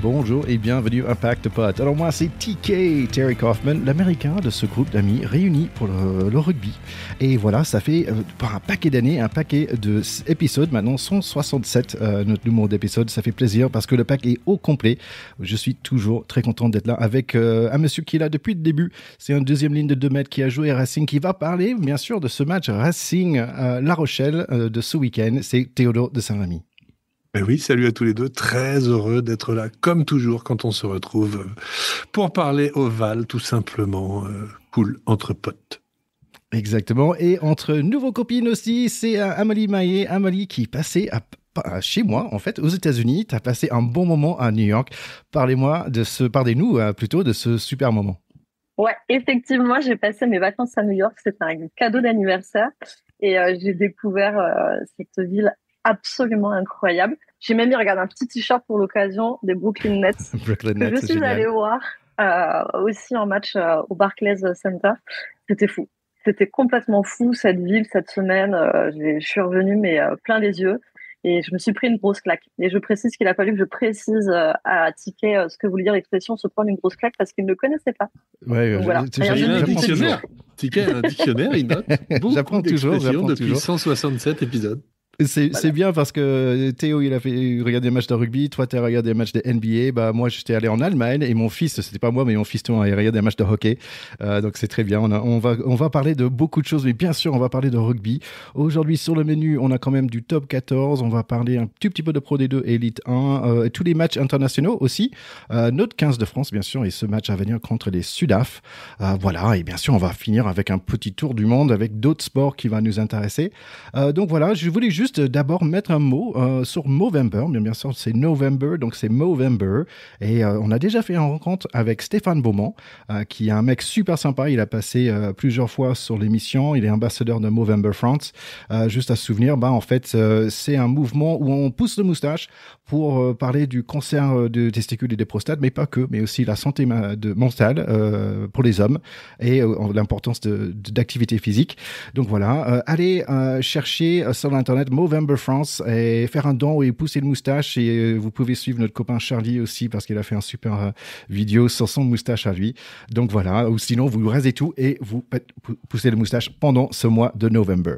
Bonjour et bienvenue à Impact Pod. Alors moi c'est TK, Terry Kaufman, l'américain de ce groupe d'amis réunis pour le rugby. Et voilà, ça fait un paquet d'années, un paquet d'épisodes, maintenant 167 notre numéro d'épisodes. Ça fait plaisir parce que le pack est au complet. Je suis toujours très content d'être là avec un monsieur qui est là depuis le début. C'est un deuxième ligne de 2 mètres qui a joué à Racing, qui va parler bien sûr de ce match Racing La Rochelle de ce week-end. C'est Théodore de Saint-Remy. Ben oui, salut à tous les deux. Très heureux d'être là, comme toujours, quand on se retrouve pour parler Oval, tout simplement. Cool, entre potes. Exactement. Et entre nouveaux copines aussi, c'est Amélie Maillet. Amélie qui passait chez moi, en fait, aux États-Unis. Tu as passé un bon moment à New York. Parlez-nous plutôt de ce super moment. Ouais, effectivement, j'ai passé mes vacances à New York. C'était un cadeau d'anniversaire. Et j'ai découvert cette ville absolument incroyable. J'ai même regardé un petit t-shirt pour l'occasion des Brooklyn Nets. Brooklyn Nets, je suis allée voir aussi en match au Barclays Center. C'était fou. C'était complètement fou cette ville, cette semaine. Je suis revenue mais plein les yeux et je me suis pris une grosse claque. Et je précise qu'il a fallu que je précise à Ticket ce que voulait dire l'expression se prendre une grosse claque parce qu'il ne le connaissait pas. Ouais, voilà. Un dictionnaire. Ticket, un dictionnaire, il note beaucoup j'apprends toujours depuis 167 épisodes. C'est bien parce que Théo, il a regardé des matchs de rugby, toi, tu as regardé des matchs de NBA. Bah, moi, j'étais allé en Allemagne et mon fils, c'était pas moi, mais mon fiston, il a regardé des matchs de hockey. Donc, c'est très bien. On va parler de beaucoup de choses, mais bien sûr, on va parler de rugby. Aujourd'hui, sur le menu, on a quand même du top 14. On va parler un tout petit peu de Pro D2 Elite 1, tous les matchs internationaux aussi. Notre 15 de France, bien sûr, et ce match à venir contre les Sudaf. Voilà. Et bien sûr, on va finir avec un petit tour du monde avec d'autres sports qui vont nous intéresser. Donc, voilà, je voulais juste d'abord mettre un mot sur Movember. Bien sûr, c'est November, donc c'est Movember. Et on a déjà fait une rencontre avec Stéphane Beaumont, qui est un mec super sympa. Il a passé plusieurs fois sur l'émission. Il est ambassadeur de Movember France. Juste à se souvenir, en fait, c'est un mouvement où on pousse le moustache pour parler du cancer de testicules et des prostates, mais pas que, mais aussi la santé mentale pour les hommes et l'importance d'activité physique. Donc voilà, allez chercher sur l'internet Movember France et faire un don et pousser le moustache, et vous pouvez suivre notre copain Charlie aussi parce qu'il a fait un super vidéo sur son moustache à lui. Donc voilà, ou sinon vous rasez tout et vous poussez le moustache pendant ce mois de November.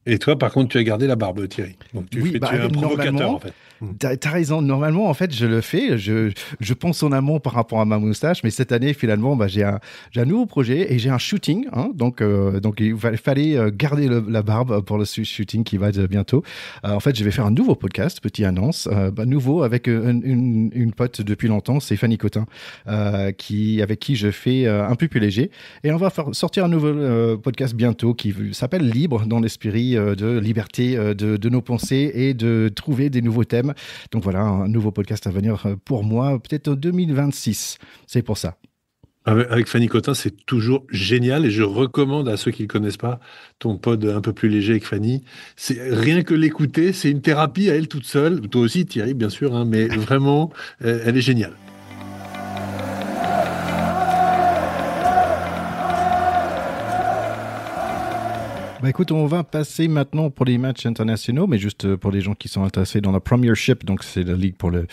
Et toi, par contre, tu as gardé la barbe, Thierry. Donc tu es un provocateur, en fait. T'as raison. Normalement, en fait, je le fais. Je pense en amont par rapport à ma moustache. Mais cette année, finalement, j'ai un nouveau projet et j'ai un shooting. Donc il fallait garder la barbe pour le shooting qui va être bientôt. En fait, je vais faire un nouveau podcast, petite annonce, nouveau avec une pote depuis longtemps, c'est Fanny Cotin, avec qui je fais un peu plus léger. Et on va sortir un nouveau podcast bientôt qui s'appelle Libre, dans l'esprit de liberté de nos pensées et de trouver des nouveaux thèmes. Donc voilà, un nouveau podcast à venir pour moi, peut-être en 2026. C'est pour ça. Avec Fanny Cotin, c'est toujours génial et je recommande à ceux qui ne le connaissent pas ton pod un peu plus léger avec Fanny. C'est rien que l'écouter, c'est une thérapie à elle toute seule. Toi aussi, Thierry, bien sûr, mais vraiment, elle est géniale. Écoute, on va passer maintenant pour les matchs internationaux, mais juste pour les gens qui sont intéressés dans la Premiership, donc c'est la ligue pour le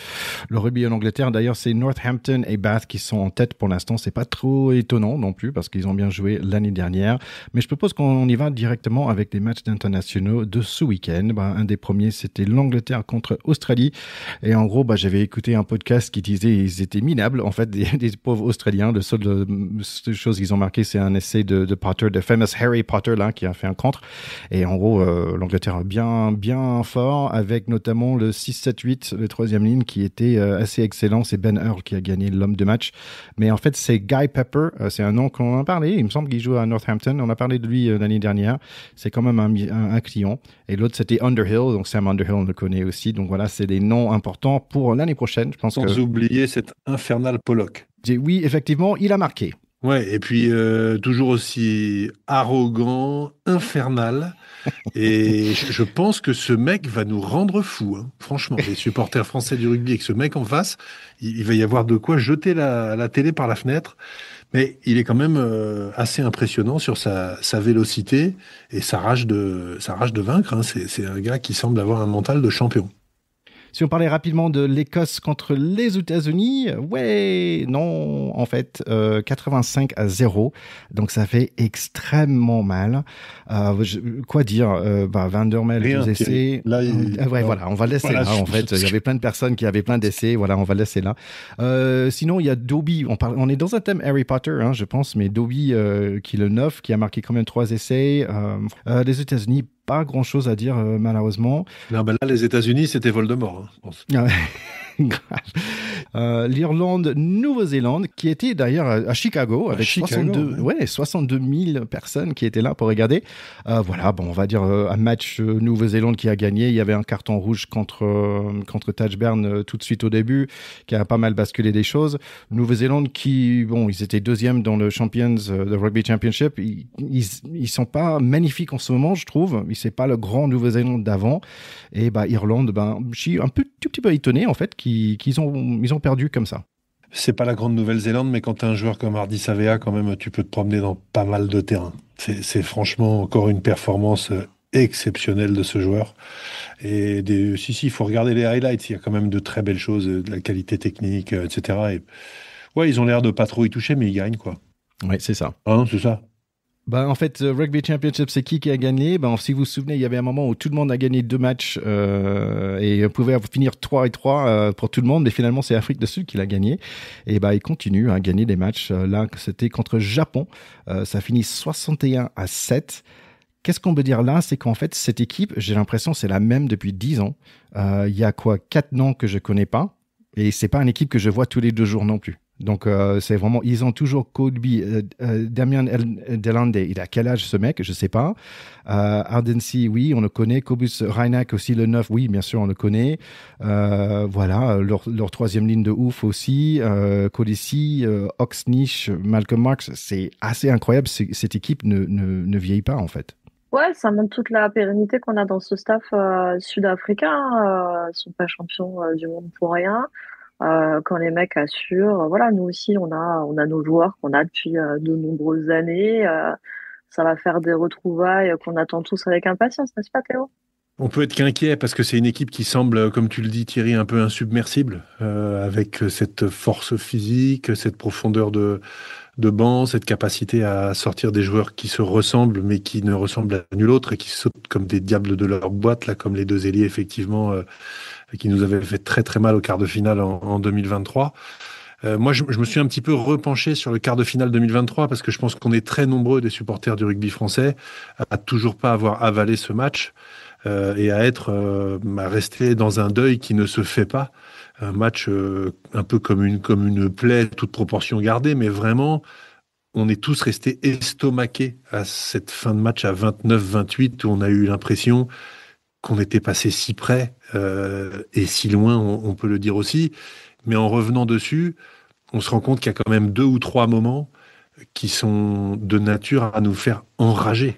rugby en Angleterre. D'ailleurs, c'est Northampton et Bath qui sont en tête pour l'instant. C'est pas trop étonnant non plus parce qu'ils ont bien joué l'année dernière. Mais je propose qu'on y va directement avec les matchs internationaux de ce week-end. Un des premiers, c'était l'Angleterre contre Australie. Et en gros, j'avais écouté un podcast qui disait qu'ils étaient minables, en fait, des pauvres Australiens. Le seul chose qu'ils ont marqué, c'est un essai de Potter, de famous Harry Potter, là, qui a fait un contre. Et en gros, l'Angleterre est bien fort, avec notamment le 6-7-8, le troisième ligne, qui était assez excellent. C'est Ben Earl qui a gagné l'homme de match. Mais en fait, c'est Guy Pepper. C'est un nom qu'on a parlé. Il me semble qu'il joue à Northampton. On a parlé de lui l'année dernière. C'est quand même un client. Et l'autre, c'était Underhill. Donc Sam Underhill, on le connaît aussi. Donc voilà, c'est des noms importants pour l'année prochaine. Je pense Sans oublier cet infernal Pollock. Oui, effectivement, il a marqué. Ouais, et puis toujours aussi arrogant, infernal. Et je pense que ce mec va nous rendre fous. Franchement, les supporters français du rugby, avec ce mec en face, il va y avoir de quoi jeter la télé par la fenêtre. Mais il est quand même assez impressionnant sur sa vélocité et sa rage de vaincre. C'est un gars qui semble avoir un mental de champion. Si on parlait rapidement de l'Écosse contre les États-Unis, ouais, non, en fait, 85-0. Donc ça fait extrêmement mal. Quoi dire, Van der Mel, deux essais. Là, voilà, on va laisser là. En fait, il y avait plein de personnes qui avaient plein d'essais. Voilà, on va laisser là. Sinon, il y a Dobie. On est dans un thème Harry Potter, hein, je pense, mais Dobie, qui est le 9, qui a marqué quand même 3 essais. Les États-Unis, pas grand-chose à dire, malheureusement. Non, ben là, les États-Unis, c'était Voldemort, hein, je pense. L'Irlande, Nouvelle-Zélande, qui était d'ailleurs à Chicago, avec 62 000 personnes qui étaient là pour regarder. Voilà, bon, on va dire un match Nouvelle-Zélande qui a gagné. Il y avait un carton rouge contre Tajbern tout de suite au début, qui a pas mal basculé des choses. Nouvelle-Zélande qui, bon, ils étaient deuxième dans le Champions, the Rugby Championship. Ils sont pas magnifiques en ce moment, je trouve. C'est pas le grand Nouvelle-Zélande d'avant. Et Irlande, je suis tout petit peu étonné en fait qu'ils ont perdu comme ça. C'est pas la grande Nouvelle-Zélande, mais quand tu as un joueur comme Hardy Savea, quand même, tu peux te promener dans pas mal de terrains. C'est franchement encore une performance exceptionnelle de ce joueur. Et il faut regarder les highlights. Il y a quand même de très belles choses, de la qualité technique, etc. Et ouais, ils ont l'air de pas trop y toucher, mais ils gagnent, quoi. Ouais, c'est ça. Hein, c'est ça. En fait, Rugby Championship, c'est qui a gagné? Si vous vous souvenez, il y avait un moment où tout le monde a gagné 2 matchs et pouvait finir 3-3 pour tout le monde, mais finalement, c'est Afrique du Sud qui l'a gagné. Et ils continuent à gagner des matchs. Là, c'était contre Japon. Ça finit 61-7. Qu'est-ce qu'on peut dire là? C'est qu'en fait, cette équipe, j'ai l'impression, c'est la même depuis 10 ans. Il y a 4 noms que je connais pas. Et c'est pas une équipe que je vois tous les 2 jours non plus. Donc, c'est vraiment, ils ont toujours Colby, Damien Delande. Il a quel âge ce mec? Je sais pas. Ardency, oui, on le connaît. Cobus Reinach aussi, le 9, oui, bien sûr, on le connaît. Voilà, leur troisième ligne de ouf aussi. Codessi, Oxnich, Malcolm Marx, c'est assez incroyable. Cette équipe ne vieillit pas, en fait. Ouais, ça montre toute la pérennité qu'on a dans ce staff sud-africain. Ils sont pas champions du monde pour rien. Quand les mecs assurent, voilà, nous aussi on a nos joueurs qu'on a depuis de nombreuses années. Ça va faire des retrouvailles qu'on attend tous avec impatience, n'est-ce pas Théo? On peut être qu'inquiet parce que c'est une équipe qui semble, comme tu le dis Thierry, un peu insubmersible, avec cette force physique, cette profondeur de banc, cette capacité à sortir des joueurs qui se ressemblent mais qui ne ressemblent à nul autre et qui sautent comme des diables de leur boîte, là, comme les 2 ailiers effectivement, qui nous avaient fait très très mal au quart de finale en 2023. Moi, je me suis un petit peu repenché sur le quart de finale 2023 parce que je pense qu'on est très nombreux des supporters du rugby français à toujours pas avoir avalé ce match et à rester dans un deuil qui ne se fait pas. Un match un peu comme une plaie, toute proportion gardée, mais vraiment, on est tous restés estomaqués à cette fin de match à 29-28 où on a eu l'impression qu'on était passé si près et si loin, on peut le dire aussi. Mais en revenant dessus, on se rend compte qu'il y a quand même 2 ou 3 moments qui sont de nature à nous faire enrager.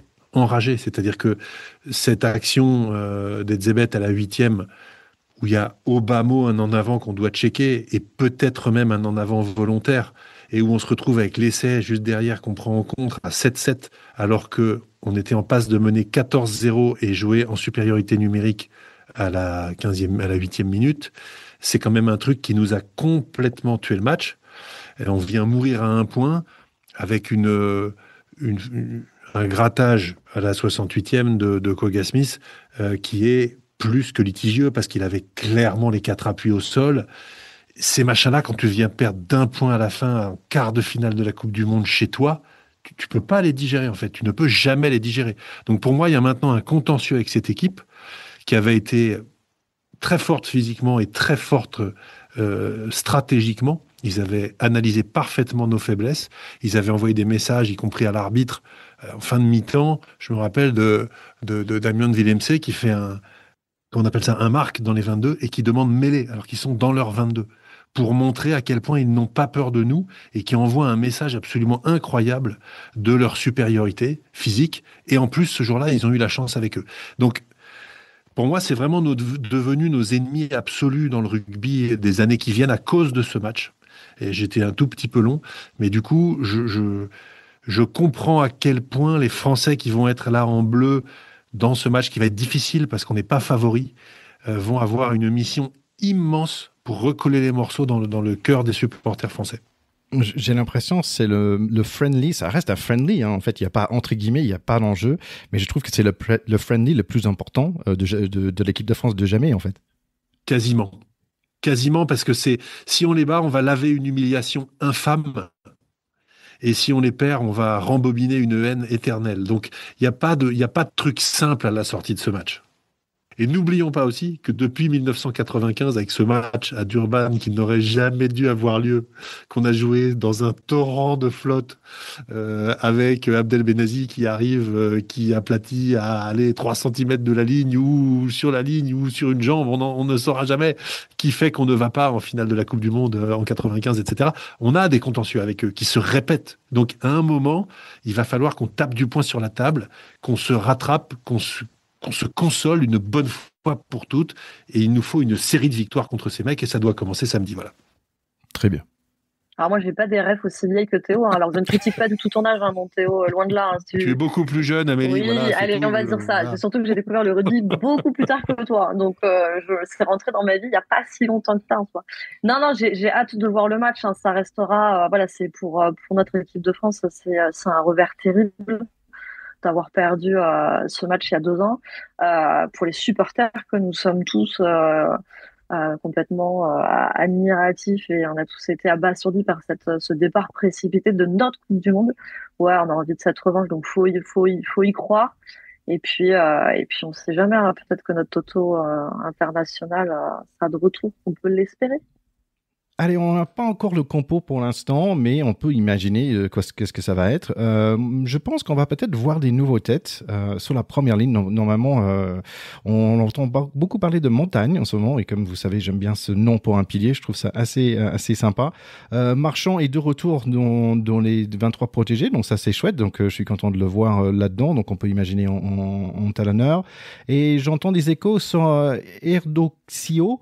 C'est-à-dire que cette action d'Etzebeth à la 8e, où il y a au bas mot un en avant qu'on doit checker, et peut-être même un en avant volontaire, et où on se retrouve avec l'essai juste derrière qu'on prend en compte à 7-7, alors qu'on était en passe de mener 14-0 et jouer en supériorité numérique à la 8e minute, c'est quand même un truc qui nous a complètement tué le match. Et on vient mourir à 1 point avec un grattage à la 68e de Koga Smith qui est plus que litigieux parce qu'il avait clairement les 4 appuis au sol. Ces machins-là, quand tu viens perdre d'1 point à la fin, un quart de finale de la Coupe du Monde chez toi, tu peux pas les digérer en fait. Tu ne peux jamais les digérer. Donc pour moi, il y a maintenant un contentieux avec cette équipe qui avait été très forte physiquement et très forte stratégiquement. Ils avaient analysé parfaitement nos faiblesses. Ils avaient envoyé des messages, y compris à l'arbitre, en fin de mi-temps. Je me rappelle de Damien Willemse qui fait on appelle ça un marque dans les 22 et qui demande mêlée alors qu'ils sont dans leur 22 pour montrer à quel point ils n'ont pas peur de nous et qui envoient un message absolument incroyable de leur supériorité physique. Et en plus, ce jour-là, ils ont eu la chance avec eux. Donc, pour moi, c'est vraiment devenu nos ennemis absolus dans le rugby des années qui viennent à cause de ce match. Et j'étais un tout petit peu long, mais du coup, je comprends à quel point les Français qui vont être là en bleu dans ce match qui va être difficile parce qu'on n'est pas favori, vont avoir une mission immense pour recoller les morceaux dans le cœur des supporters français. J'ai l'impression que c'est le friendly, ça reste un friendly, hein. En fait, il n'y a pas, entre guillemets, il n'y a pas d'enjeu, mais je trouve que c'est le friendly le plus important de l'équipe de France de jamais, en fait. Quasiment, parce que si on les bat, on va laver une humiliation infâme, et si on les perd, on va rembobiner une haine éternelle. Donc, il n'y a pas de truc simple à la sortie de ce match. Et n'oublions pas aussi que depuis 1995, avec ce match à Durban qui n'aurait jamais dû avoir lieu, qu'on a joué dans un torrent de flotte avec Abdel Benazi qui arrive, qui aplatit à aller 3 cm de la ligne ou sur la ligne ou sur une jambe, on ne saura jamais, qui fait qu'on ne va pas en finale de la Coupe du Monde en 95, etc. On a des contentieux avec eux qui se répètent. Donc à un moment, il va falloir qu'on tape du poing sur la table, qu'on se rattrape, qu'on se console une bonne fois pour toutes, et il nous faut une série de victoires contre ces mecs, et ça doit commencer samedi, voilà. Très bien. Alors moi, j'ai pas des refs aussi vieilles que Théo, hein. Alors je ne critique pas du tout ton âge, hein, mon Théo, loin de là. Hein, tu es beaucoup plus jeune, Amélie. Oui, voilà, allez, on va dire ça. Voilà. C'est surtout que j'ai découvert le rugby beaucoup plus tard que toi, donc c'est rentré dans ma vie il y a pas si longtemps que ça, en soi. Non, j'ai hâte de voir le match, hein. Ça restera, voilà, c'est pour notre équipe de France, c'est un revers terrible d'avoir perdu ce match il y a 2 ans. Pour les supporters que nous sommes tous complètement admiratifs, et on a tous été abasourdis par ce départ précipité de notre Coupe du Monde. Ouais, on a envie de cette revanche, donc faut y croire. Et puis on ne sait jamais, hein, peut-être que notre Toto international sera de retour, on peut l'espérer. Allez, on n'a pas encore le compo pour l'instant, mais on peut imaginer qu'est-ce que ça va être. Je pense qu'on va peut-être voir des nouveaux têtes sur la première ligne. Normalement, on entend beaucoup parler de Montagne en ce moment, et comme vous savez, j'aime bien ce nom pour un pilier. Je trouve ça assez sympa. Marchand est de retour dans les 23 protégés, donc ça c'est chouette. Donc je suis content de le voir là-dedans. Donc on peut imaginer en talonneur. Et j'entends des échos sur Erdoxio,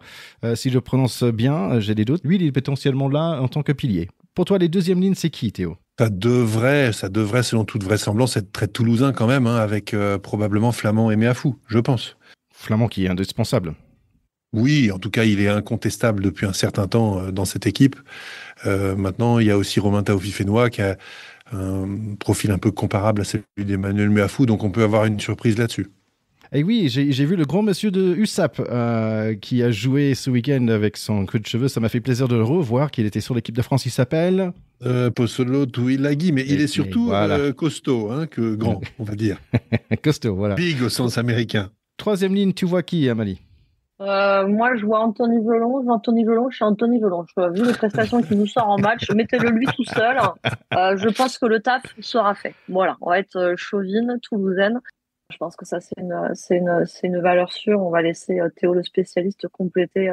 si je prononce bien. J'ai des doutes. Lui, il est potentiellement là en tant que pilier. Pour toi, les deuxièmes lignes, c'est qui, Théo ? Ça devrait, selon toute vraisemblance, être très toulousain quand même, hein, avec probablement Flamand et Méafou, je pense. Flamand qui est indispensable. Oui, en tout cas, il est incontestable depuis un certain temps dans cette équipe. Maintenant, il y a aussi Romain Taofi-Fénois qui a un profil un peu comparable à celui d'Emmanuel Méafou, donc on peut avoir une surprise là-dessus. Et oui, j'ai vu le grand monsieur de USAP qui a joué ce week-end avec son queue de cheveux. Ça m'a fait plaisir de le revoir, qu'il était sur l'équipe de France. Il s'appelle Pozzolo Tuilagi, mais il est surtout voilà. costaud, hein, que grand, on va dire. Costaud, voilà. Big au sens américain. Troisième ligne, tu vois qui, Amalie ? Moi, je vois Anthony Velon. Je suis Anthony Velon. Vu les prestations qu'il nous sort en match, mettez-le lui tout seul. Je pense que le taf sera fait. Voilà, on va être chauvine, toulousaine. Je pense que ça, c'est une valeur sûre. On va laisser Théo, le spécialiste, compléter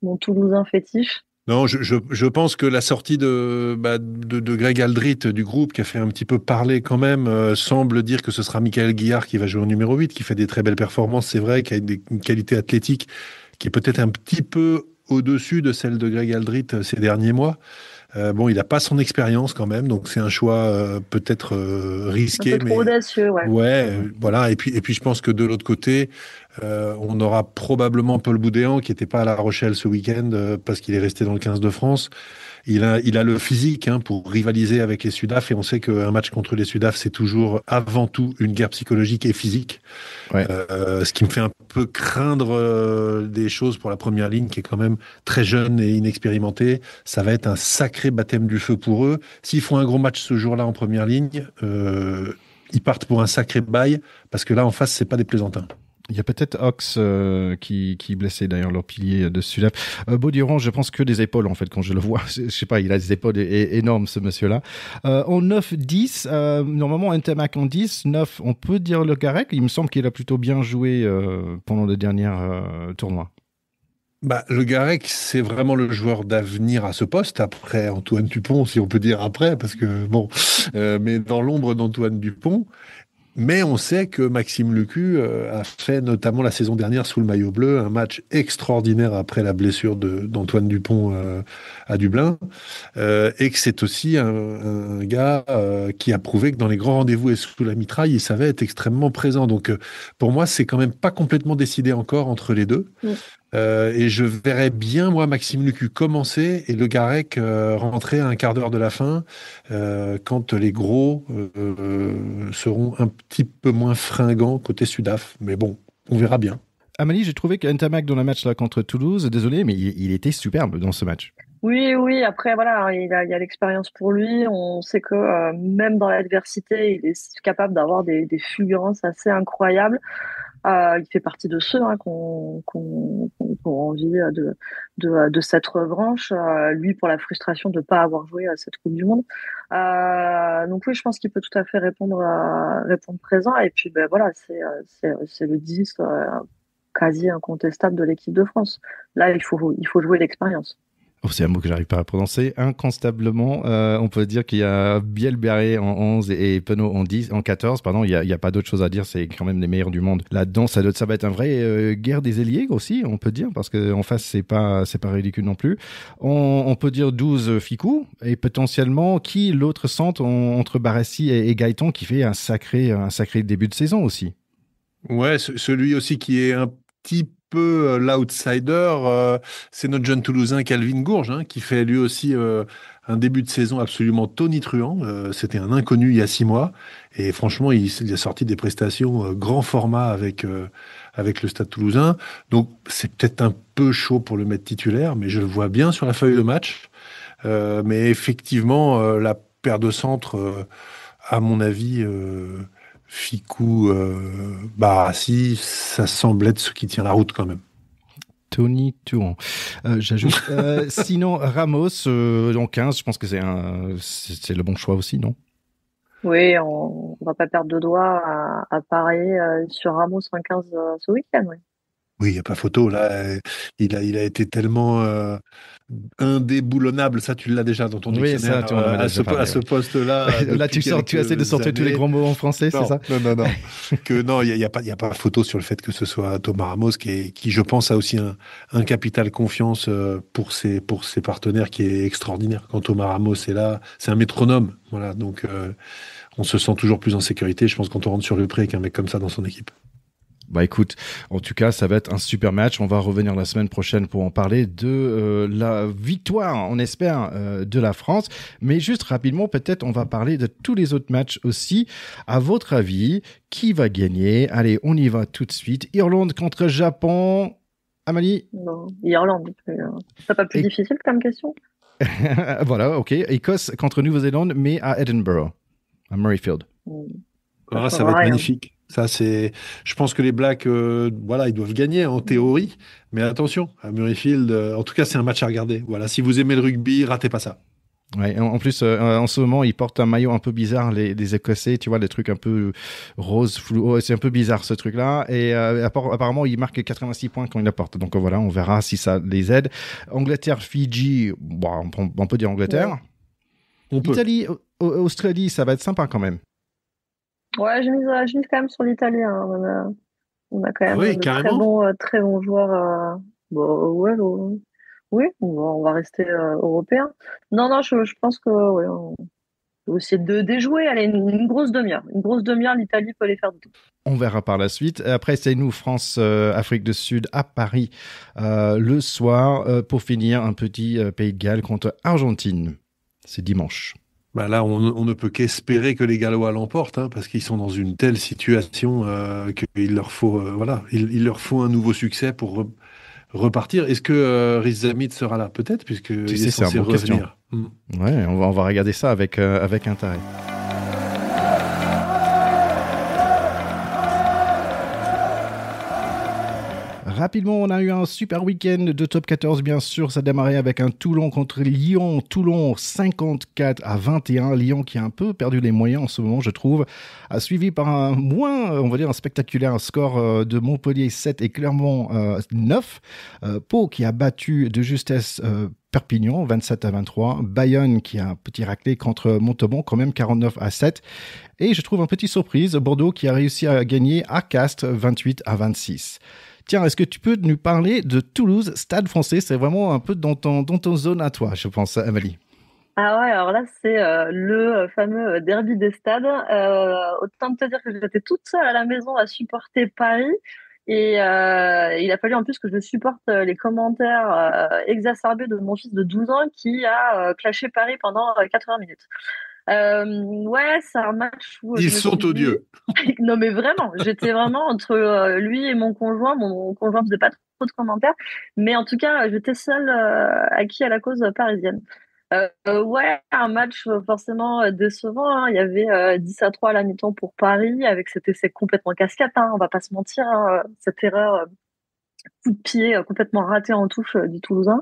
mon Toulousain fétiche. Non, je pense que la sortie de Greg Aldrit du groupe, qui a fait un petit peu parler quand même, semble dire que ce sera Michael Guillard qui va jouer au numéro 8, qui fait des très belles performances, c'est vrai, qui a une qualité athlétique qui est peut-être un petit peu au-dessus de celle de Greg Aldrit ces derniers mois. Bon, il n'a pas son expérience quand même, donc c'est un choix peut-être risqué. Un peu trop audacieux, ouais. Ouais, voilà. Et puis je pense que de l'autre côté, on aura probablement Paul Boudéan qui n'était pas à La Rochelle ce week-end parce qu'il est resté dans le 15 de France. Il a le physique pour rivaliser avec les Sudaf, et on sait qu'un match contre les Sudaf, c'est toujours avant tout une guerre psychologique et physique. Ouais. Ce qui me fait un peu craindre des choses pour la première ligne, qui est quand même très jeune et inexpérimentée. Ça va être un sacré baptême du feu pour eux. S'ils font un gros match ce jour-là en première ligne, ils partent pour un sacré bail, parce que là, en face, c'est pas des plaisantins. Il y a peut-être Ox qui blessait d'ailleurs leur pilier de Sudaf. Bauduron, je pense que des épaules en fait quand je le vois. Je sais pas, il a des épaules énormes ce monsieur-là. En 9-10, normalement Ntamak en 10, 9, on peut dire Le Garec. Il me semble qu'il a plutôt bien joué pendant le dernier tournoi. Le Garec, c'est vraiment le joueur d'avenir à ce poste, après Antoine Dupont, si on peut dire après, parce que bon, mais dans l'ombre d'Antoine Dupont. Mais on sait que Maxime Lucu a fait notamment la saison dernière sous le maillot bleu un match extraordinaire après la blessure d'Antoine Dupont à Dublin, et que c'est aussi un gars qui a prouvé que dans les grands rendez-vous et sous la mitraille, il savait être extrêmement présent. Donc pour moi, c'est quand même pas complètement décidé encore entre les deux. Et je verrais bien, moi, Maxime Lucu commencer et Le Garec rentrer à un quart d'heure de la fin, quand les gros seront un petit peu moins fringants côté Sudaf. Mais bon, on verra bien. Amélie, j'ai trouvé qu'Ntamak dans le match là, contre Toulouse, désolé, mais il était superbe dans ce match. Oui, après, voilà, il y a l'expérience pour lui. On sait que même dans l'adversité, il est capable d'avoir des fulgurances assez incroyables. Il fait partie de ceux qu'on a envie de cette revanche. Lui, pour la frustration de ne pas avoir joué à cette Coupe du Monde. Donc oui, je pense qu'il peut tout à fait répondre présent. Et puis, ben voilà, c'est le 10 quasi incontestable de l'équipe de France. Là, il faut jouer l'expérience. Oh, c'est un mot que j'arrive pas à prononcer. Inconstablement, on peut dire qu'il y a Biel-Barré en 11 et Penaud en 14. Pardon, il y a pas d'autre chose à dire. C'est quand même les meilleurs du monde. Là-dedans, ça va être un vrai guerre des ailiers aussi, on peut dire, parce qu'en face, c'est pas ridicule non plus. On peut dire 12 Ficou et potentiellement qui l'autre centre entre Barassi et Gaëtan qui fait un sacré début de saison aussi. Ouais, celui aussi qui est un petit peu l'outsider, c'est notre jeune Toulousain Calvin Gourge, hein, qui fait lui aussi un début de saison absolument tonitruant. C'était un inconnu il y a 6 mois, et franchement, il a sorti des prestations grand format avec le Stade Toulousain. Donc, c'est peut-être un peu chaud pour le mettre titulaire, mais je le vois bien sur la feuille de match. Mais effectivement, la paire de centre, à mon avis, Ficou, Barassi, ça semble être ce qui tient la route quand même. Tony Touron. J'ajoute. Sinon, Ramos, en 15, je pense que c'est le bon choix aussi, non? Oui, on va pas perdre de doigts à parier sur Ramos en 15 ce week-end. Oui. Oui, il n'y a pas photo. Là, il a été tellement indéboulonnable. Ça, tu l'as déjà dans ton dictionnaire. Oui, ça, à ce poste-là. Là, tu essaies de sortir tous les grands mots en français, non, c'est ça? Non. Il n'y a pas photo sur le fait que ce soit Thomas Ramos qui, je pense, a aussi un capital confiance pour ses partenaires qui est extraordinaire. Quand Thomas Ramos est là, c'est un métronome. Voilà, donc on se sent toujours plus en sécurité, je pense, quand on rentre sur le pré avec un mec comme ça dans son équipe. Bah écoute, en tout cas, ça va être un super match. On va revenir la semaine prochaine pour en parler de la victoire, on espère, de la France. Mais juste rapidement, peut-être on va parler de tous les autres matchs aussi. À votre avis, qui va gagner? Allez, on y va tout de suite. Irlande contre Japon. Amalie? Non, Irlande. C'est pas plus difficile comme question? Voilà, ok. Écosse contre Nouvelle-Zélande, mais à Edinburgh, à Murrayfield. Ça va être magnifique. Ça, je pense que les Blacks, ils doivent gagner en théorie, mais attention, à Murrayfield, en tout cas, c'est un match à regarder. Voilà, si vous aimez le rugby, ratez pas ça. Ouais, en plus, en ce moment, ils portent un maillot un peu bizarre, les Écossais, tu vois, des trucs un peu rose, flou. C'est un peu bizarre, ce truc-là. Et apparemment, ils marquent 86 points quand ils la portent. Donc voilà, on verra si ça les aide. Angleterre, Fidji, bon, on peut dire Angleterre. Ouais. On peut. Italie, Australie, ça va être sympa quand même. Ouais, je mise quand même sur l'Italie. Hein. On a quand même de très bons joueurs. Oui, on va rester européen. Non, je pense que on peut essayer de déjouer. Allez, une grosse demi-heure. Une grosse demi-heure, l'Italie peut les faire de tout. On verra par la suite. Après, c'est nous, France, Afrique du Sud, à Paris, le soir, pour finir un petit Pays de Galles contre Argentine. C'est dimanche. Bah là, on ne peut qu'espérer que les Gallois l'emportent, hein, parce qu'ils sont dans une telle situation qu'il leur faut, il leur faut un nouveau succès pour repartir. Est-ce que Riz Zamit sera là? Peut-être, puisqu'il est censé revenir. Ouais, on va regarder ça avec intérêt. Rapidement, on a eu un super week-end de top 14, bien sûr. Ça a démarré avec un Toulon contre Lyon. Toulon 54-21. Lyon qui a un peu perdu les moyens en ce moment, je trouve. A suivi par un spectaculaire score de Montpellier 7 et Clermont 9. Pau qui a battu de justesse Perpignan, 27-23. Bayonne qui a un petit raclé contre Montauban, quand même 49-7. Et je trouve une petite surprise, Bordeaux qui a réussi à gagner à Castres, 28-26. Tiens, est-ce que tu peux nous parler de Toulouse, Stade Français? C'est vraiment un peu dans ton zone à toi, je pense, Amélie. Ah ouais, alors là, c'est le fameux derby des stades. Autant te dire que j'étais toute seule à la maison à supporter Paris. Et il a fallu en plus que je supporte les commentaires exacerbés de mon fils de 12 ans qui a clashé Paris pendant 80 minutes. Ouais, c'est un match où Ils je me suis sont dit... odieux. Non mais vraiment, j'étais vraiment entre lui et mon conjoint. Mon conjoint faisait pas trop de commentaires. Mais en tout cas, j'étais seule acquis à la cause parisienne. Ouais, un match forcément décevant, hein. Il y avait 10-3 à la mi-temps pour Paris, avec cet essai complètement cascade, hein, on va pas se mentir, hein, cette erreur coup de pied complètement raté en touche du Toulousain,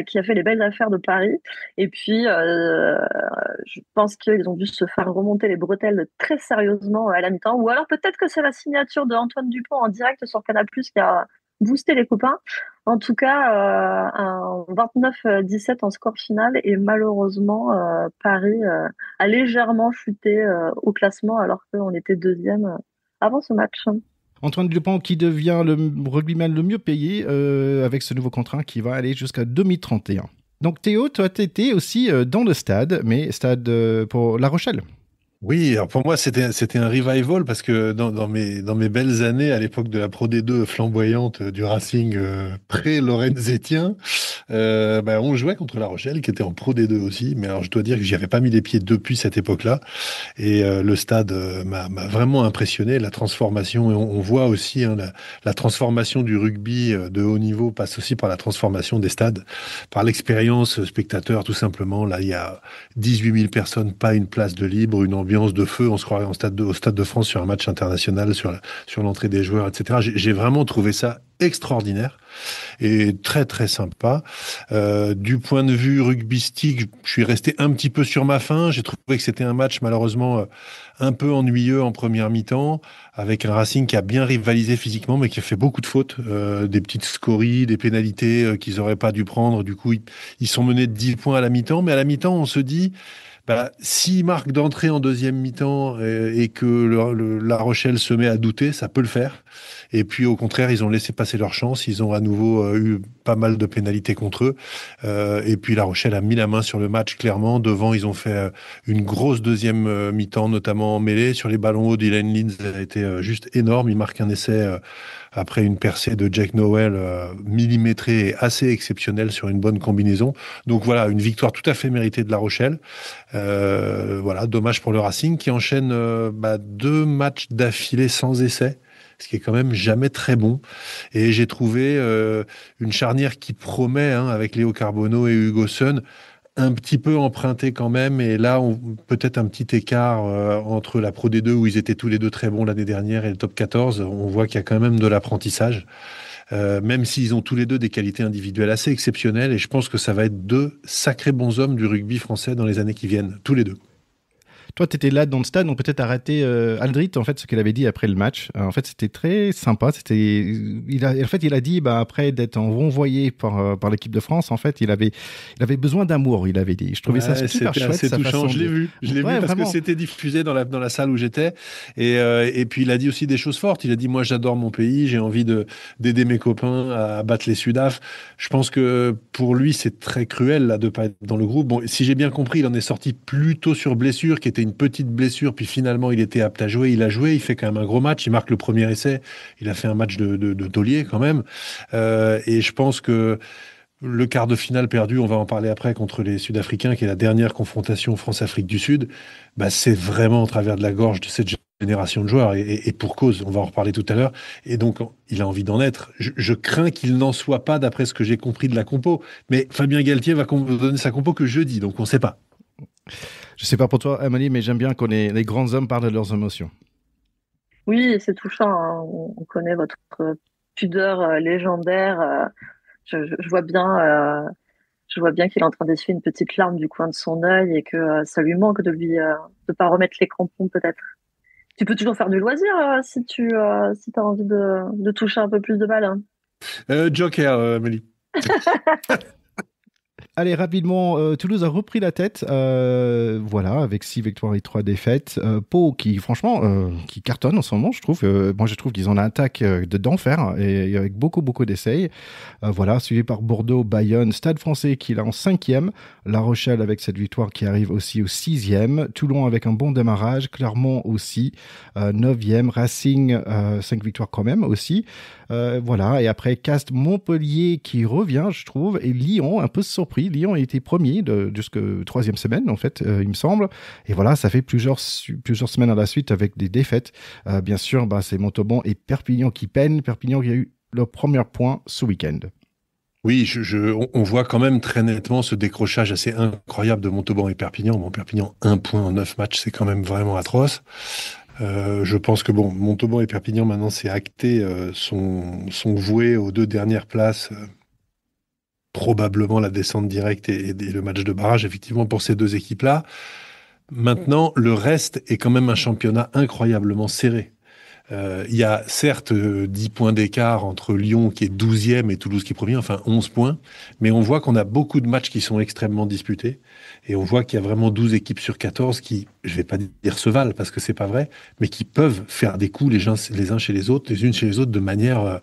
qui a fait les belles affaires de Paris. Et puis, je pense qu'ils ont dû se faire remonter les bretelles très sérieusement à la mi-temps, ou alors peut-être que c'est la signature de Antoine Dupont en direct sur Canal+ qui a boosté les copains. En tout cas, un 29-17 en score final et malheureusement, Paris a légèrement chuté au classement alors qu'on était deuxième avant ce match. Antoine Dupont qui devient le rugbyman le mieux payé avec ce nouveau contrat qui va aller jusqu'à 2031. Donc Théo, toi tu étais aussi dans le stade, mais stade pour La Rochelle. Oui, alors pour moi, c'était un revival parce que dans mes belles années, à l'époque de la Pro D2 flamboyante du Racing pré-Lorenzetien, on jouait contre La Rochelle, qui était en Pro D2 aussi. Mais alors, je dois dire que j'y avais pas mis les pieds depuis cette époque-là. Et le stade m'a vraiment impressionné. La transformation, et on voit aussi hein, la transformation du rugby de haut niveau passe aussi par la transformation des stades, par l'expérience spectateur, tout simplement. Là, il y a 18 000 personnes, pas une place de libre, une ambiance de feu. On se croirait au Stade de France sur un match international, sur l'entrée des joueurs, etc. J'ai vraiment trouvé ça extraordinaire et très très sympa. Du point de vue rugbystique, je suis resté un petit peu sur ma faim. J'ai trouvé que c'était un match malheureusement un peu ennuyeux en première mi-temps, avec un Racing qui a bien rivalisé physiquement, mais qui a fait beaucoup de fautes, des petites scories, des pénalités qu'ils n'auraient pas dû prendre. Du coup, ils sont menés de 10 points à la mi-temps, mais à la mi-temps, on se dit... s'ils marquent d'entrée en deuxième mi-temps et que La Rochelle se met à douter, ça peut le faire. Et puis au contraire, ils ont laissé passer leur chance. Ils ont à nouveau eu pas mal de pénalités contre eux. Et puis La Rochelle a mis la main sur le match clairement. Devant, ils ont fait une grosse deuxième mi-temps, notamment en mêlée. Sur les ballons hauts, Dylan Linz a été juste énorme. Il marque un essai après une percée de Jack Nowell millimétrée et assez exceptionnelle sur une bonne combinaison. Donc voilà, une victoire tout à fait méritée de La Rochelle. Voilà, dommage pour le Racing qui enchaîne 2 matchs d'affilée sans essai, ce qui est quand même jamais très bon. Et j'ai trouvé une charnière qui promet, hein, avec Léo Carbonneau et Hugo Sun, un petit peu emprunté quand même. Et là, peut-être un petit écart entre la Pro D2 où ils étaient tous les deux très bons l'année dernière et le top 14. On voit qu'il y a quand même de l'apprentissage. Même s'ils ont tous les deux des qualités individuelles assez exceptionnelles, et je pense que ça va être 2 sacrés bons hommes du rugby français dans les années qui viennent, tous les deux. Toi, tu étais là dans le stade, on peut-être arrêter Aldrit, en fait, ce qu'il avait dit après le match. En fait, c'était très sympa. Il a dit, après d'être renvoyé par l'équipe de France, en fait, il avait besoin d'amour, il avait dit. Je trouvais ça super chouette. C'était assez touchant. Je l'ai vu parce vraiment. que c'était diffusé dans la salle où j'étais. Et puis, il a dit aussi des choses fortes. Il a dit, moi, j'adore mon pays, j'ai envie d'aider mes copains à battre les Sudaf. Je pense que pour lui, c'est très cruel là, de pas être dans le groupe. Bon, si j'ai bien compris, il en est sorti plutôt sur blessure, qui était une petite blessure, puis finalement il était apte à jouer, il a joué, il fait quand même un gros match, il marque le premier essai, il a fait un match de taulier quand même, et je pense que le quart de finale perdu, on va en parler après, contre les Sud-Africains, qui est la dernière confrontation France-Afrique du Sud, c'est vraiment au travers de la gorge de cette génération de joueurs, et pour cause, on va en reparler tout à l'heure, et donc il a envie d'en être. Je crains qu'il n'en soit pas, d'après ce que j'ai compris de la compo, mais Fabien Galtier va donner sa compo que jeudi, donc on ne sait pas. Je sais pas pour toi, Amélie, mais j'aime bien quand les grands hommes parlent de leurs émotions. Oui, c'est touchant, hein. On connaît votre pudeur légendaire. Je vois bien, qu'il est en train d'essuyer une petite larme du coin de son œil et que ça lui manque de pas remettre les crampons peut-être. Tu peux toujours faire du loisir si t'as envie de toucher un peu plus de balles, hein. Joker, Amélie. Allez, rapidement, Toulouse a repris la tête, voilà, avec 6 victoires et 3 défaites. Pau qui, franchement, qui cartonne en ce moment, je trouve. Moi, je trouve qu'ils ont une attaque d'enfer et avec beaucoup, beaucoup d'essais. Voilà, suivi par Bordeaux, Bayonne, Stade Français qui est là en 5e. La Rochelle avec cette victoire qui arrive aussi au 6e. Toulon avec un bon démarrage. Clermont aussi, 9e. Racing, 5 victoires quand même aussi. Voilà, et après Castres, Montpellier qui revient, je trouve, et Lyon, un peu surpris. Lyon a été premier jusqu'à 3e semaine, en fait, il me semble. Et voilà, ça fait plusieurs semaines à la suite avec des défaites. Bien sûr, c'est Montauban et Perpignan qui peinent. Perpignan qui a eu leur premier point ce week-end. Oui, on voit quand même très nettement ce décrochage assez incroyable de Montauban et Perpignan. Bon, Perpignan, 1 point en 9 matchs, c'est quand même vraiment atroce. Je pense que Montauban et Perpignan, maintenant, c'est acté, sont voués aux 2 dernières places. Probablement la descente directe et le match de barrage, effectivement, pour ces 2 équipes-là. Maintenant, le reste est quand même un championnat incroyablement serré. Il y a certes 10 points d'écart entre Lyon qui est 12e et Toulouse qui est premier, enfin 11 points, mais on voit qu'on a beaucoup de matchs qui sont extrêmement disputés et on voit qu'il y a vraiment 12 équipes sur 14 qui, je vais pas dire se valent parce que c'est pas vrai, mais qui peuvent faire des coups les uns chez les autres, les unes chez les autres de manière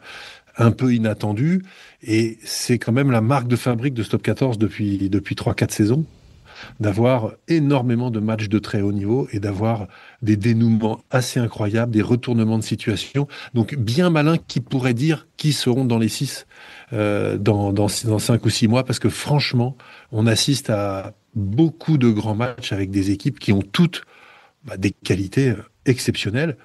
un peu inattendue, et c'est quand même la marque de fabrique de ce top 14 depuis 3-4 saisons, d'avoir énormément de matchs de très haut niveau et d'avoir des dénouements assez incroyables, des retournements de situation. Donc, bien malin qui pourrait dire qui seront dans les 6 dans 5 ou 6 mois, parce que franchement, on assiste à beaucoup de grands matchs avec des équipes qui ont toutes des qualités exceptionnelles.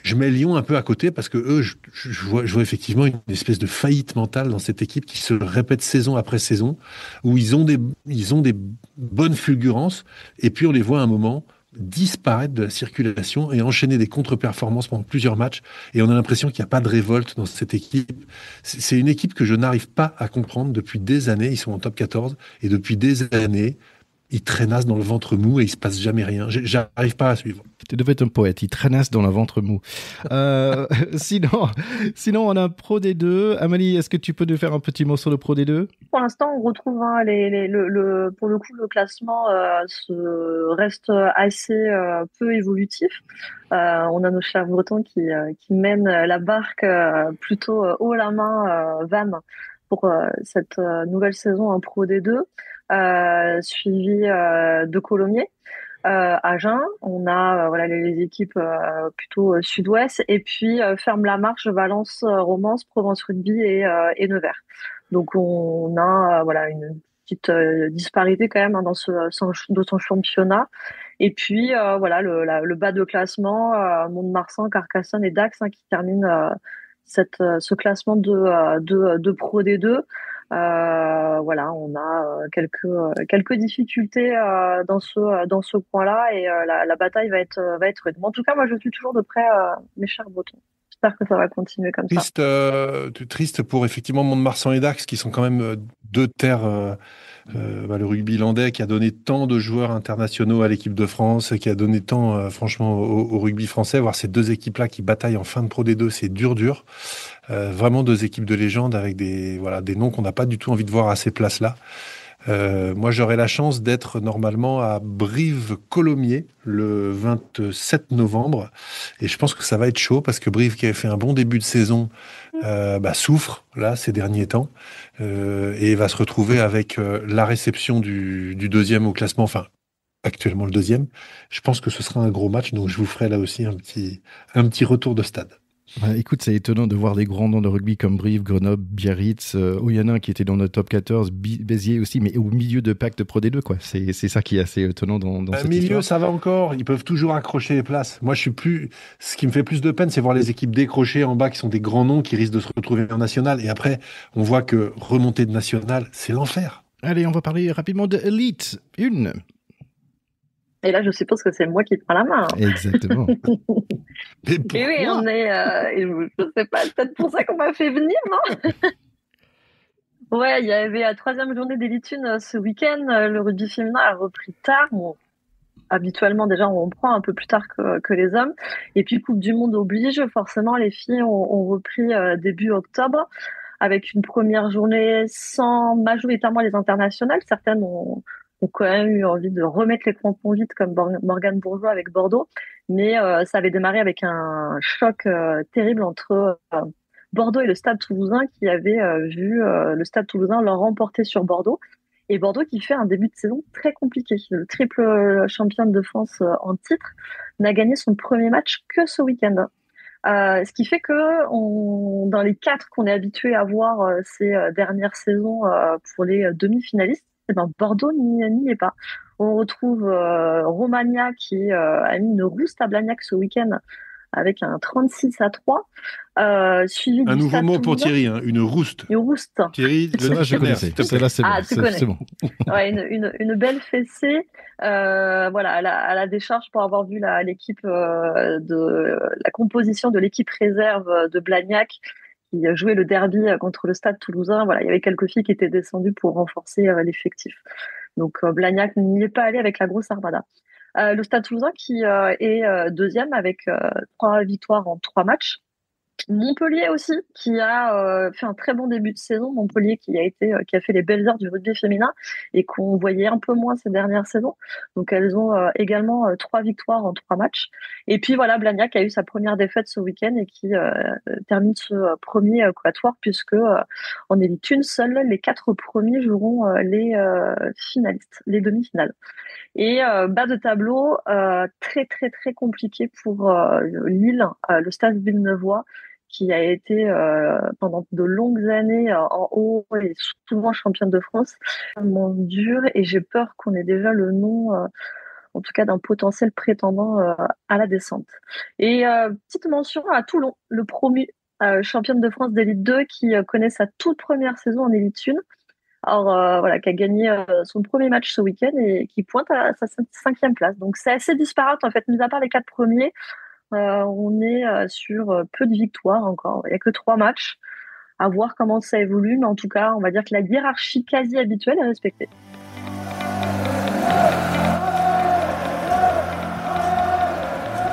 Je mets Lyon un peu à côté parce que eux, je vois effectivement une espèce de faillite mentale dans cette équipe qui se répète saison après saison, où ils ont des bonnes fulgurances, et puis on les voit à un moment disparaître de la circulation et enchaîner des contre-performances pendant plusieurs matchs, et on a l'impression qu'il n'y a pas de révolte dans cette équipe. C'est une équipe que je n'arrive pas à comprendre depuis des années. Ils sont en top 14, et depuis des années, ils traînassent dans le ventre mou et il se passe jamais rien. J'arrive pas à suivre. Tu devais être un poète, il traînasse dans le ventre mou. Sinon, on a un Pro D2. Amélie, est-ce que tu peux nous faire un petit mot sur le Pro D2 ? Pour l'instant, on retrouve pour le coup, le classement reste assez peu évolutif. On a nos chers Bretons qui mènent la barque plutôt haut la main, Van, pour cette nouvelle saison en Pro D2, suivi de Colomiers. Agen, on a les équipes plutôt sud-ouest, et puis ferme la marche Valence, Romance, Provence Rugby et Nevers. Donc on a une petite disparité quand même dans son championnat. Et puis le bas de classement, Mont-de-Marsan, Carcassonne et Dax qui terminent ce classement de Pro D2. On a quelques difficultés dans ce point-là, et la bataille va être rude. Mais en tout cas, moi, je suis toujours de près mes chers Bretons. J'espère que ça va continuer comme ça. Triste pour effectivement Mont-de-Marsan et Dax, qui sont quand même 2 terres. Le rugby landais qui a donné tant de joueurs internationaux à l'équipe de France, qui a donné tant, franchement, au rugby français. Voir ces 2 équipes-là qui bataillent en fin de Pro D2, c'est dur. Vraiment 2 équipes de légende avec des noms qu'on n'a pas du tout envie de voir à ces places-là. Moi, j'aurai la chance d'être normalement à Brive-Colomiers le 27 novembre. Et je pense que ça va être chaud parce que Brive, qui avait fait un bon début de saison, souffre là ces derniers temps, et va se retrouver avec la réception du 2e au classement, enfin actuellement le 2e. Je pense que ce sera un gros match, donc je vous ferai là aussi un petit retour de stade. Écoute, c'est étonnant de voir des grands noms de rugby comme Brive, Grenoble, Biarritz, Oyonnax qui était dans le top 14, Béziers aussi, mais au milieu de pack de Pro D2, quoi. C'est ça qui est assez étonnant dans cette milieu, histoire. Ça va encore. Ils peuvent toujours accrocher les places. Moi, ce qui me fait plus de peine, c'est voir les équipes décrocher en bas qui sont des grands noms qui risquent de se retrouver en national. Et après, on voit que remonter de national, c'est l'enfer. Allez, on va parler rapidement de Elite 1. Et là, je suppose que c'est moi qui prends la main. Exactement. Mais pourquoi ? Et oui, on est. Je sais pas, c'est peut-être pour ça qu'on m'a fait venir, non ? Ouais, il y avait la 3e journée d'Elite 1 ce week-end. Le rugby féminin a repris tard. Bon, habituellement, déjà, on prend un peu plus tard que les hommes. Et puis, Coupe du Monde oblige. Forcément, les filles ont repris début octobre. avec une première journée sans majoritairement les internationales. Certaines ont quand même eu envie de remettre les crampons vite, comme Morgane Bourgeois avec Bordeaux. Mais ça avait démarré avec un choc terrible entre Bordeaux et le Stade Toulousain, qui avait vu le Stade Toulousain leur remporter sur Bordeaux. Et Bordeaux qui fait un début de saison très compliqué. Le triple championne de France en titre n'a gagné son premier match que ce week-end. Ce qui fait que dans les 4 qu'on est habitué à voir ces dernières saisons pour les demi-finalistes, eh ben Bordeaux n'y est pas. On retrouve Romagna qui a mis une rouste à Blagnac ce week-end avec un 36-3, suivi un du nouveau Stade mot pour Toulousain. Thierry, une rouste. Une rouste. Thierry, Celle-là, je connaissais. Celle-là, c'est Ah, bon. tu connais. C'est bon. Ouais, une belle fessée, voilà, à la décharge pour avoir vu l'équipe de la composition de l'équipe réserve de Blagnac qui jouait le derby contre le Stade Toulousain. Voilà, il y avait quelques filles qui étaient descendues pour renforcer l'effectif. Donc Blagnac n'y est pas allé avec la grosse armada. Le Stade Toulousain qui est deuxième avec 3 victoires en 3 matchs. Montpellier aussi, qui a fait un très bon début de saison. Montpellier qui a fait les belles heures du rugby féminin et qu'on voyait un peu moins ces dernières saisons. Donc elles ont également 3 victoires en 3 matchs. Et puis voilà, Blagnac a eu sa première défaite ce week-end et qui termine ce premier quatuor puisque en élite une, seuls les 4 premiers joueront les finalistes, les demi-finales. Et bas de tableau, très très très compliqué pour Lille, le Stade Villeneuvois, qui a été pendant de longues années en haut et souvent championne de France. Vraiment dur et j'ai peur qu'on ait déjà le nom, en tout cas d'un potentiel prétendant à la descente. Et petite mention à Toulon, le promu championne de France d'élite 2 qui connaît sa toute première saison en élite 1. Alors voilà, qui a gagné son premier match ce week-end et qui pointe à sa 5e place. Donc c'est assez disparate en fait, mis à part les 4 premiers. On est sur peu de victoires encore. Il n'y a que 3 matchs. À voir comment ça évolue, mais en tout cas, on va dire que la hiérarchie quasi habituelle est respectée.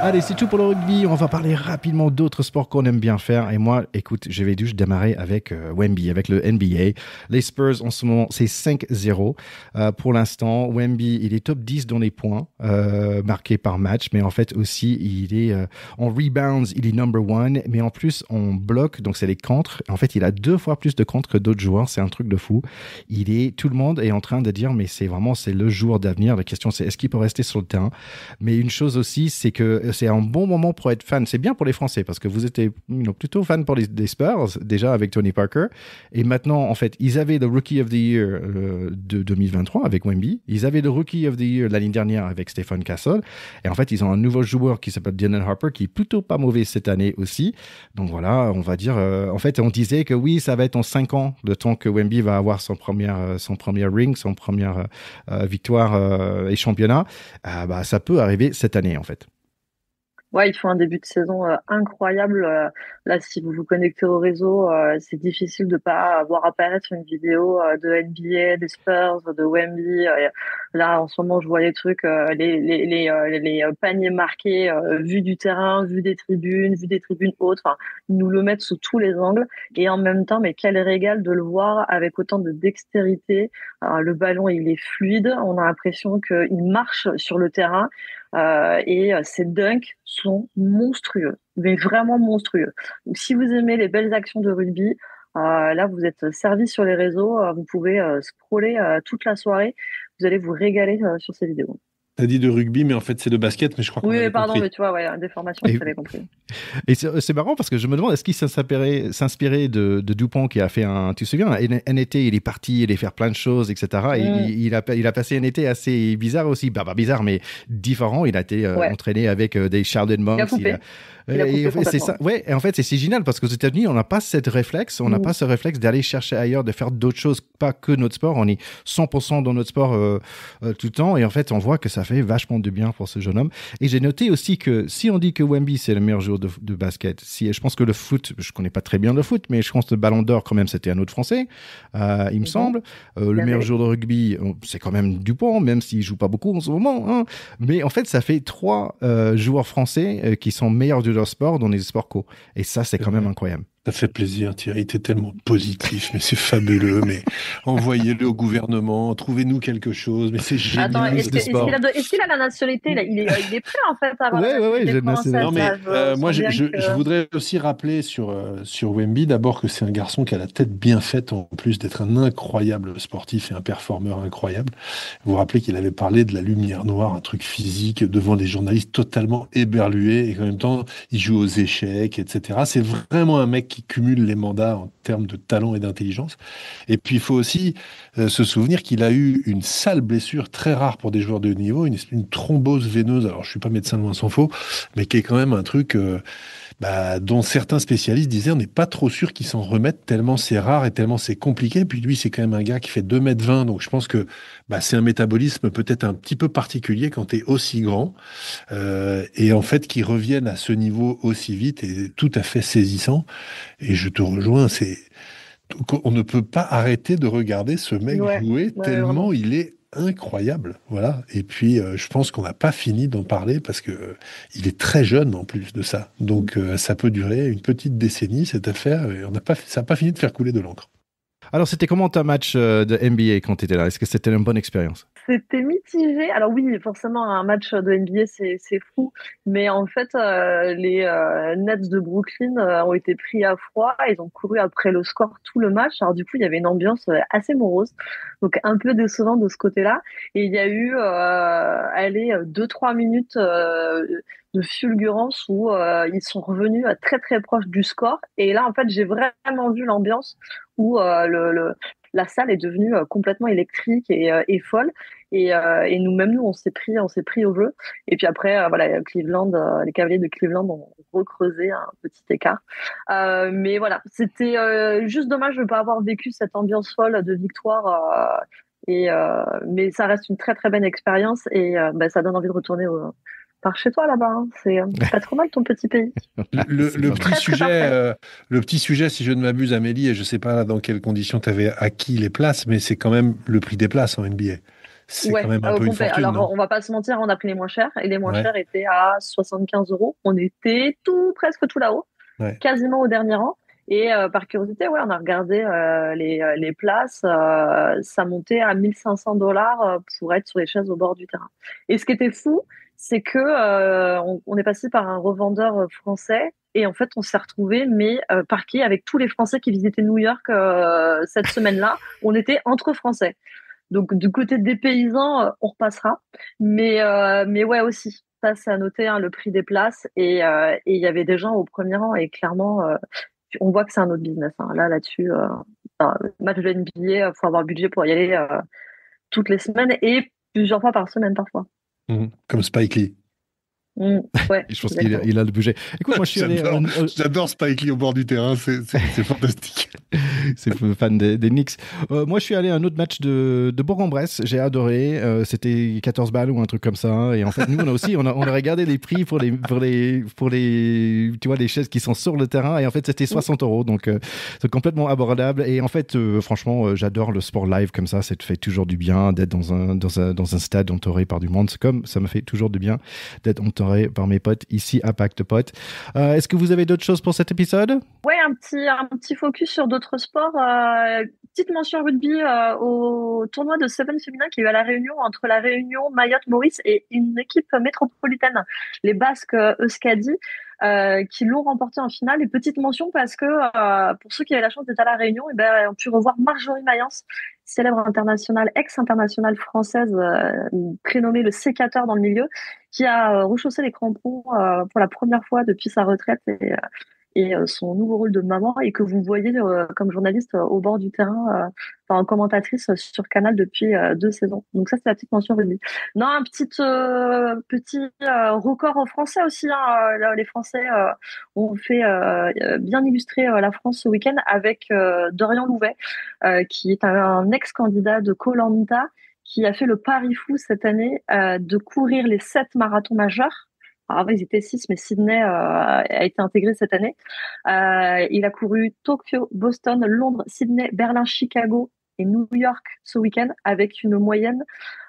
Allez, c'est tout pour le rugby. On va parler rapidement d'autres sports qu'on aime bien faire. Et moi, écoute, je vais juste démarrer avec Wemby, avec le NBA. Les Spurs, en ce moment, c'est 5-0. Pour l'instant, Wemby, il est top 10 dans les points marqués par match. Mais en fait, aussi, il est en rebounds, il est number 1. Mais en plus, en bloc, donc c'est les contres. En fait, il a 2 fois plus de contres que d'autres joueurs. C'est un truc de fou. Tout le monde est en train de dire, mais c'est le joueur d'avenir. La question, c'est est-ce qu'il peut rester sur le terrain? Mais une chose aussi, c'est que c'est un bon moment pour être fan. C'est bien pour les Français parce que vous étiez plutôt fan pour les Spurs, déjà avec Tony Parker. Et maintenant, en fait, ils avaient le Rookie of the Year de 2023 avec Wemby. Ils avaient le Rookie of the Year l'année dernière avec Stephen Castle. Et en fait, ils ont un nouveau joueur qui s'appelle Dylan Harper qui est plutôt pas mauvais cette année aussi. Donc voilà, on va dire... en fait, on disait que oui, ça va être en 5 ans le temps que Wemby va avoir son premier ring, son première victoire et championnat. Ça peut arriver cette année, en fait. Ouais, ils font un début de saison incroyable. Là, si vous vous connectez au réseau, c'est difficile de pas voir apparaître une vidéo de NBA, des Spurs, de Wemby. Là, en ce moment, je vois les trucs, les paniers marqués, vus du terrain, vus des tribunes hautes. Enfin, ils nous le mettent sous tous les angles. Et en même temps, mais quel régal de le voir avec autant de dextérité. Le ballon, il est fluide. On a l'impression qu'il marche sur le terrain. Et ces dunks sont monstrueux, mais vraiment monstrueux. Donc, si vous aimez les belles actions de rugby, là vous êtes servi sur les réseaux, vous pouvez scroller toute la soirée, vous allez vous régaler sur ces vidéos. T'as dit de rugby, mais en fait c'est de basket, mais je crois qu'on avait pardon, compris. mais tu vois, ouais, des formations, je t'avais compris. Et c'est marrant parce que je me demande, est-ce qu'il s'inspirait de Dupont qui a fait un, tu te souviens, un été, il est parti, il est faire plein de choses, etc. Et il a passé un été assez bizarre aussi, pas bizarre, mais différent. Il a été entraîné avec des Sheldon Monks. C'est ça. Ouais, et en fait, c'est génial parce qu'aux États-Unis, on n'a pas cette réflexe, on n'a pas ce réflexe d'aller chercher ailleurs, de faire d'autres choses, pas que notre sport. On est 100% dans notre sport tout le temps. Et en fait, on voit que ça fait vachement de bien pour ce jeune homme. Et j'ai noté aussi que si on dit que Wemby, c'est le meilleur joueur de basket, je pense que le foot, je connais pas très bien le foot, mais je pense que le Ballon d'Or, quand même, c'était un autre Français, il me semble. Le meilleur joueur de rugby, c'est quand même Dupont, même s'il joue pas beaucoup en ce moment. Hein. Mais en fait, ça fait 3 joueurs français qui sont meilleurs de leur sport dans les sports co. Et ça, c'est quand même incroyable. Ça fait plaisir, Thierry, t'es tellement positif, mais c'est fabuleux, mais envoyez-le au gouvernement, trouvez-nous quelque chose, mais c'est Attends, génial. Ministre du sport. est-ce qu'il a la nationalité là? Il est prêt en fait à avoir la Ouais, nationalité j'ai une française Non, nationalité. mais là. Je moi, sens bien je que voudrais aussi rappeler sur Wemby, d'abord que c'est un garçon qui a la tête bien faite, en plus d'être un incroyable sportif et un performeur incroyable. Vous vous rappelez qu'il avait parlé de la lumière noire, un truc physique, devant des journalistes totalement éberlués, et qu'en même temps, il joue aux échecs, etc. C'est vraiment un mec qui cumule les mandats en termes de talent et d'intelligence. Et puis, il faut aussi se souvenir qu'il a eu une sale blessure très rare pour des joueurs de haut niveau, une thrombose veineuse. Alors, je suis pas médecin loin s'en faut, mais qui est quand même un truc dont certains spécialistes disaient on n'est pas trop sûr qu'ils s'en remettent tellement c'est rare et tellement c'est compliqué. Puis lui, c'est quand même un gars qui fait 2,20 m, donc je pense que c'est un métabolisme peut-être un petit peu particulier quand tu es aussi grand. Et en fait, qui reviennent à ce niveau aussi vite est tout à fait saisissant. Et je te rejoins, on ne peut pas arrêter de regarder ce mec ouais, jouer ouais, tellement vraiment. il est incroyable. Voilà. Et puis, je pense qu'on n'a pas fini d'en parler parce que il est très jeune en plus de ça. Donc, ça peut durer une petite décennie, cette affaire, et ça n'a pas fini de faire couler de l'encre. Alors, c'était comment ta match de NBA quand tu étais là? Est-ce que c'était une bonne expérience? C'était mitigé. Alors oui, forcément, un match de NBA, c'est fou. Mais en fait, les Nets de Brooklyn ont été pris à froid. Ils ont couru après le score tout le match. Alors du coup, il y avait une ambiance assez morose. Donc un peu décevant de ce côté-là. Et il y a eu, allez, 2-3 minutes de fulgurance où ils sont revenus très très proche du score. Et là, en fait, j'ai vraiment vu l'ambiance où la salle est devenue complètement électrique et folle. Et nous, on s'est pris au jeu. Et puis après, voilà, Cleveland, les Cavaliers de Cleveland ont recreusé un petit écart. Mais voilà, c'était juste dommage de ne pas avoir vécu cette ambiance folle de victoire. Mais ça reste une très très belle expérience et ça donne envie de retourner par chez toi là-bas. Hein. C'est pas trop mal ton petit pays. C'est pas mal. Presque parfait. Le petit sujet, si je ne m'abuse, Amélie, et je ne sais pas dans quelles conditions tu avais acquis les places, mais c'est quand même le prix des places en NBA. C'est quand Ouais, même un au peu une complet. fortune, non? Alors, on va pas se mentir, on a pris les moins chers et les moins Ouais, chers étaient à 75 euros. On était presque tout là-haut, ouais. quasiment au dernier rang. Et par curiosité, ouais, on a regardé les places. Ça montait à 1 500 $ pour être sur les chaises au bord du terrain. Et ce qui était fou, c'est que on est passé par un revendeur français. Et en fait, on s'est retrouvé mais parqué avec tous les Français qui visitaient New York cette semaine-là. On était entre Français. Donc du côté des paysans, on repassera. Mais ouais aussi. Ça, c'est à noter, hein, le prix des places. Et il y avait des gens au premier rang. Et clairement, on voit que c'est un autre business. Hein. Là, là-dessus, match de NBA, faut avoir le budget pour y aller toutes les semaines et plusieurs fois par semaine parfois. Mhm. Comme Spike Lee. Ouais, Je pense exactement. qu'il a le budget. Écoute, moi, je suis allé. J'adore Spike Lee au bord du terrain, c'est fantastique. C'est fan des Knicks. Moi, je suis allé à un autre match de Bourg-en-Bresse. J'ai adoré. C'était 14 balles ou un truc comme ça. Et en fait, nous, on a regardé les prix pour les, tu vois, les chaises qui sont sur le terrain. Et en fait, c'était 60 euros. Donc, c'est complètement abordable. Et en fait, franchement, j'adore le sport live comme ça. Ça te fait toujours du bien d'être dans un stade entouré par du monde. C'est comme ça me fait toujours du bien d'être entouré par mes potes ici à Pacte Potes. Est-ce que vous avez d'autres choses pour cet épisode? Ouais, un petit focus sur d'autres sports. Petite mention rugby au tournoi de Seven féminin qui a eu à La Réunion entre La Réunion, Mayotte, Maurice et une équipe métropolitaine, les Basques Euskadi, qui l'ont remporté en finale. Et petite mention parce que pour ceux qui avaient la chance d'être à La Réunion, on pu revoir Marjorie Mayence, célèbre internationale, ex-internationale française, prénommée le sécateur dans le milieu, qui a rechaussé les crampons pour la première fois depuis sa retraite et son nouveau rôle de maman et que vous voyez comme journaliste au bord du terrain, en commentatrice sur Canal depuis 2 saisons. Donc ça, c'est la petite mention rugby. Non, un petit record français aussi. Hein. Les Français ont fait bien illustrer la France ce week-end avec Dorian Louvet, qui est un ex-candidat de koh qui a fait le pari fou cette année de courir les 7 marathons majeurs. Alors avant, ils étaient 6, mais Sydney a été intégré cette année. Il a couru Tokyo, Boston, Londres, Sydney, Berlin, Chicago et New York ce week-end avec une moyenne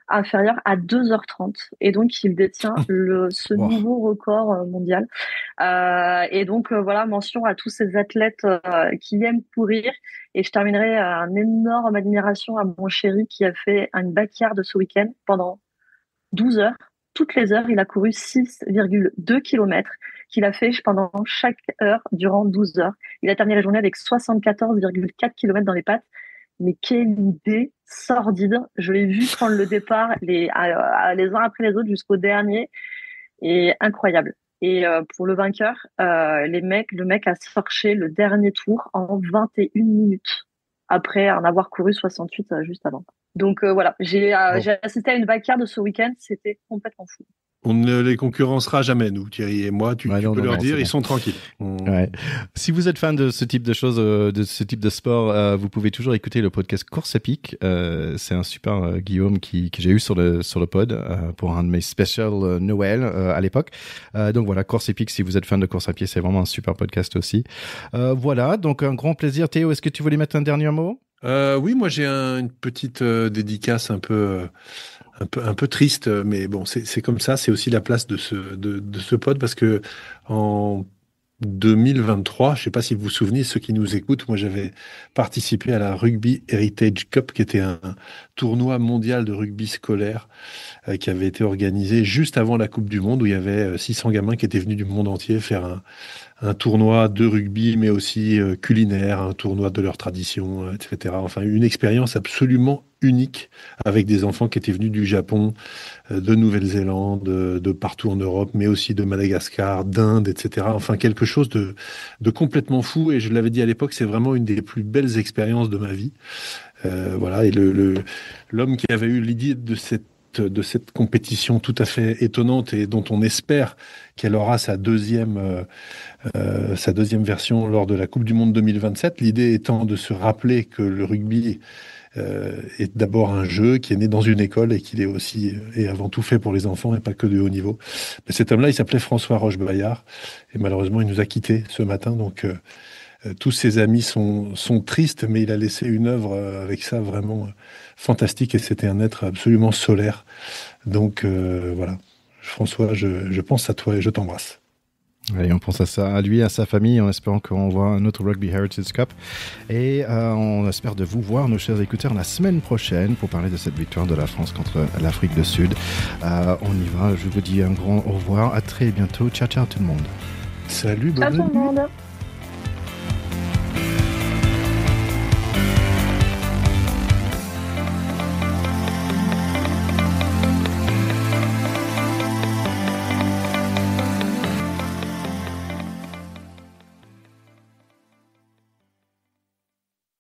inférieur à 2h30. Et donc, il détient ce Wow. nouveau record mondial. Et donc, voilà, mention à tous ces athlètes qui aiment courir. Et je terminerai une énorme admiration à mon chéri qui a fait une backyard ce week-end pendant 12 heures. Toutes les heures, il a couru 6,2 km qu'il a fait pendant chaque heure durant 12 heures. Il a terminé la journée avec 74,4 km dans les pattes. Mais quelle idée sordide. Je l'ai vu prendre le départ les uns après les autres jusqu'au dernier. Et incroyable. Et pour le vainqueur, le mec a sorti le dernier tour en 21 minutes après en avoir couru 68 juste avant. Donc voilà, j'ai assisté à une backyard ce week-end, c'était complètement fou. On ne les concurrencera jamais, nous, Thierry et moi. Tu peux leur dire, ils sont tranquilles. Ouais. Si vous êtes fan de ce type de choses, de ce type de sport, vous pouvez toujours écouter le podcast Course à pic. C'est un super Guillaume que j'ai eu sur le pod pour un de mes specials Noël à l'époque. Donc voilà, Course à pic, si vous êtes fan de course à pied, c'est vraiment un super podcast aussi. Voilà, donc un grand plaisir. Théo, est-ce que tu voulais mettre un dernier mot? Oui, moi j'ai une petite dédicace un peu triste, mais bon, c'est comme ça. C'est aussi la place de ce pod parce que en 2023, je sais pas si vous vous souvenez, ceux qui nous écoutent, moi j'avais participé à la Rugby Heritage Cup, qui était un tournoi mondial de rugby scolaire qui avait été organisé juste avant la Coupe du Monde, où il y avait 600 gamins qui étaient venus du monde entier faire un tournoi de rugby, mais aussi culinaire, un tournoi de leur tradition, etc. Enfin, une expérience absolument unique avec des enfants qui étaient venus du Japon, de Nouvelle-Zélande, de partout en Europe, mais aussi de Madagascar, d'Inde, etc. Enfin, quelque chose de complètement fou. Et je l'avais dit à l'époque, c'est vraiment une des plus belles expériences de ma vie. Voilà. Et l'homme qui avait eu l'idée de cette compétition tout à fait étonnante et dont on espère qu'elle aura sa deuxième version lors de la Coupe du Monde 2027. L'idée étant de se rappeler que le rugby est d'abord un jeu qui est né dans une école et qu'il est aussi et avant tout fait pour les enfants et pas que de haut niveau. Mais cet homme-là, il s'appelait François Roche-Bayard et malheureusement, il nous a quittés ce matin. Donc, tous ses amis sont tristes, mais il a laissé une œuvre avec ça vraiment fantastique et c'était un être absolument solaire. Donc voilà, François, je pense à toi et je t'embrasse. Allez, on pense à lui, à sa famille, en espérant qu'on voit un autre Rugby Heritage Cup. Et on espère de vous voir, nos chers écouteurs, la semaine prochaine pour parler de cette victoire de la France contre l'Afrique du Sud. On y va, je vous dis un grand au revoir, à très bientôt. Ciao, ciao tout le monde. Salut, bonne Ciao tout le nuit. monde.